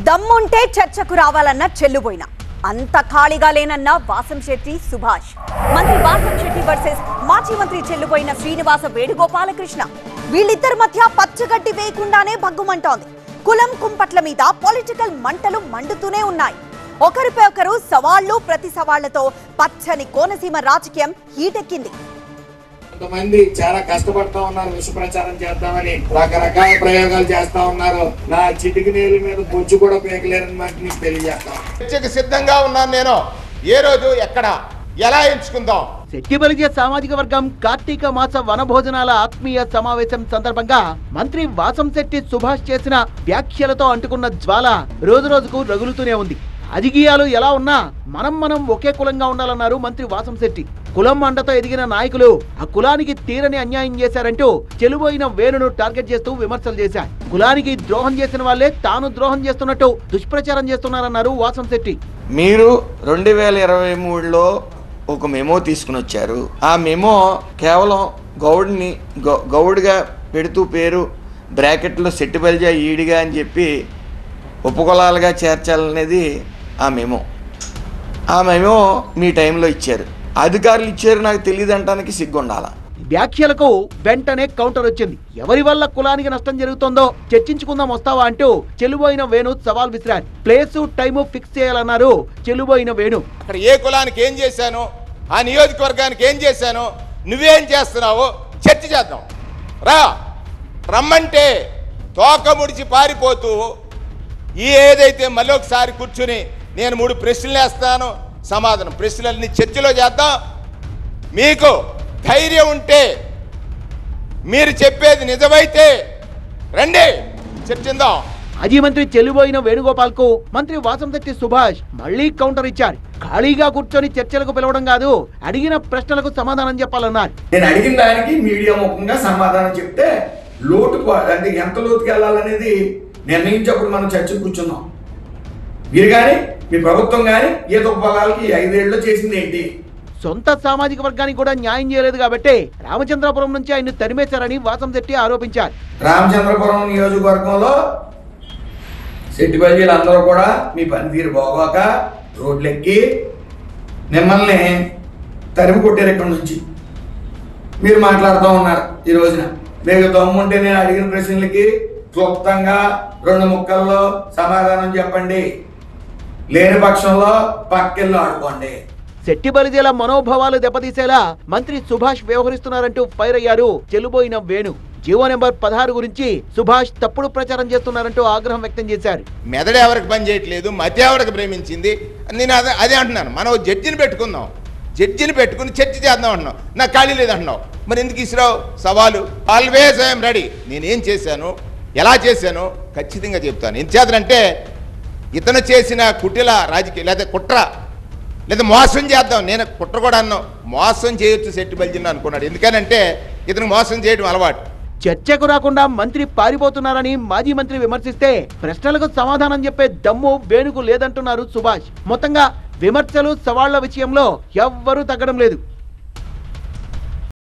దమ్ముంటే చర్చకు రావాలన్న చెల్లుబోయిన అంత ఖాళీగా లేనన్న వాసంశెట్టి సుభాష్. మంత్రి వాసంశెట్టి వర్సెస్ మాజీ మంత్రి చెల్లుబోయిన శ్రీనివాస వేణుగోపాలకృష్ణ. వీళ్ళిద్దరి మధ్య పచ్చగడ్డి వేయకుండానే బగ్గుమంటోంది. కులం కుంపట్ల మీద పొలిటికల్ మంటలు మండుతూనే ఉన్నాయి. ఒకరిపై ఒకరు సవాళ్లు ప్రతి సవాళ్లతో పచ్చని కోనసీమ రాజకీయం హీటెక్కింది. కొంతమంది చాలా కష్టపడతా ఉన్నారు, విష ప్రచారం చేద్దామని రకరకాల ప్రయోగాలు చేస్తా ఉన్నారు. నా చిటికి నీళ్ళ మీద బొచ్చు కూడా పేకలేరని మాట నీకు తెలియజేస్తాను. చర్చకు సిద్ధంగా ఉన్నాను. నేను ఏ రోజు ఎక్కడ ఎలా ఎంచుకుందాం. శెట్టిబలిజ సామాజిక వర్గం కార్తీక మాస వనభోజనాల ఆత్మీయ సమావేశం సందర్భంగా మంత్రి వాసంశెట్టి సుభాష్ చేసిన వ్యాఖ్యలతో అంటుకున్న జ్వాల రోజు రోజుకు రగులుతూనే ఉంది. రాజకీయాలు ఎలా ఉన్నా మనం ఒకే కులంగా ఉండాలన్నారు మంత్రి వాసంశెట్టి. కులం అండతో ఎదిగిన నాయకులు ఆ కులానికి తీరని అన్యాయం చేశారంటూ చెలుబోయిన వేణును టార్గెట్ చేస్తూ విమర్శలు చేశారు. కులానికి ద్రోహం చేసిన వాళ్లే తాను ద్రోహం చేస్తున్నట్టు దుష్ప్రచారం చేస్తున్నారన్నారు వాసంశెట్టి. మీరు 2023లో ఒక మెమో తీసుకుని వచ్చారు. ఆ మెమో కేవలం గౌడ్గా పెడుతూ పేరు బ్రాకెట్లో శెట్టిబలిజ ఈడిగా అని చెప్పి ఉపకులాలుగా చేర్చాలనేది ఆ మెమో మీ టైంలో ఇచ్చారు, అధికారులు ఇచ్చారు. నాకు తెలియదు అంటానికి సిగ్గుండాల. వ్యాఖ్యలకు వెంటనే కౌంటర్ వచ్చింది. ఎవరి వల్ల కులానికి నష్టం జరుగుతుందో చర్చించుకుందాం, వస్తావా అంటూ చెలుబోయిన వేణు సవాల్ విసిరారు. ప్లేసు టైము ఫిక్స్ చేయాలన్నారు చెలుబోయిన వేణు. అక్కడ ఏ కులానికి ఏం చేశాను, ఆ నియోజకవర్గానికి ఏం చేశాను, నువ్వేం చేస్తున్నావు చర్చ చేద్దాం. రమ్మంటే తోక ముడిచి పారిపోతూ ఏదైతే మళ్ళీ ఒకసారి కూర్చుని నేను 3 ప్రశ్నలు వేస్తాను, సమాధానం ప్రశ్నలన్నీ చర్చలో చేద్దాం. మీకు ధైర్యం ఉంటే, మీరు చెప్పేది నిజమైతే రండి చర్చిందాం. మాజీ మంత్రి చెల్లుబోయిన వేణుగోపాల్ కు మంత్రి వాసంశెట్టి సుభాష్ మళ్లీ కౌంటర్ ఇచ్చారు. ఖాళీగా కూర్చొని చర్చలకు పిలవడం కాదు, అడిగిన ప్రశ్నలకు సమాధానం చెప్పాలన్నారు. నేను అడిగిన దానికి మీడియా ముఖంగా సమాధానం చెప్తే లోటు అంటే ఎంత లోతుకి వెళ్ళాలనేది నిర్ణయించప్పుడు మనం చర్చకు కూర్చుందాం. మీరు కానీ మీ ప్రభుత్వం కానీ ఏదో పొలాలకి 5 ఏళ్ళలో చేసింది ఏంటి? సొంత సామాజిక వర్గానికి కూడా న్యాయం చేయలేదు కాబట్టి రామచంద్రపురం నుంచి ఆయన తరిమేశారని వాసంశెట్టి ఆరోపించారు. రామచంద్రపురం నియోజకవర్గంలో శెట్టిబలిజీలు అందరూ కూడా మీ పనితీరు బాగోక రోడ్లెక్కి మిమ్మల్ని తరిమి కొట్టారు. ఇక్కడ నుంచి మీరు మాట్లాడుతూ ఉన్నారు. ఈ రోజున మీకు దమ్ముంటే నేను అడిగిన ప్రశ్నలకి క్లుప్తంగా 2 ముక్కల్లో సమాధానం చెప్పండి, లేని పక్షంలో పక్కెళ్ళు ఆడుకోండి. శెట్టిబలిజీల మనోభావాలు దెబ్బతీసేలా మంత్రి సుభాష్ వ్యవహరిస్తున్నారంటూ ఫైర్ అయ్యారు చెలుబోయిన వేణు. జీవో నెంబర్ 16 గురించి సుభాష్ తప్పుడు ప్రచారం చేస్తున్నారంటూ ఆగ్రహం వ్యక్తం చేశారు. మెదడు ఎవరికి పని చేయట్లేదు, మధ్య ఎవరికి ప్రేమించింది, నేను అదే అంటున్నాను. మనం జడ్జిని పెట్టుకుందాం, జడ్జిని పెట్టుకుని చర్చ చేద్దాం అంటున్నాం. నాకు ఖాళీ లేదంటున్నావు, మరి ఎందుకు ఇసిరావు సవాలు? Always I'm ready. నేనేం చేశాను, ఎలా చేశాను ఖచ్చితంగా చెప్తాను. ఎంచేతనంటే ఇతను చేసిన కుటిల రాజకీయ లేదా కుట్ర లేదా మోసం చేద్దాం. నేను కుట్ర కూడా అన్నాం, మోసం చేయొచ్చు శెట్టిబలిజీని అనుకున్నాడు. ఎందుకనంటే ఇతను మోసం చేయడం అలవాటు. చర్చకు రాకుండా మంత్రి పారిపోతున్నారని మాజీ మంత్రి విమర్శిస్తే ప్రశ్నలకు సమాధానం చెప్పే దమ్ము వేణుకు లేదంటున్నారు సుభాష్. మొత్తంగా విమర్శలు సవాళ్ల విషయంలో ఎవ్వరూ తగ్గడం లేదు.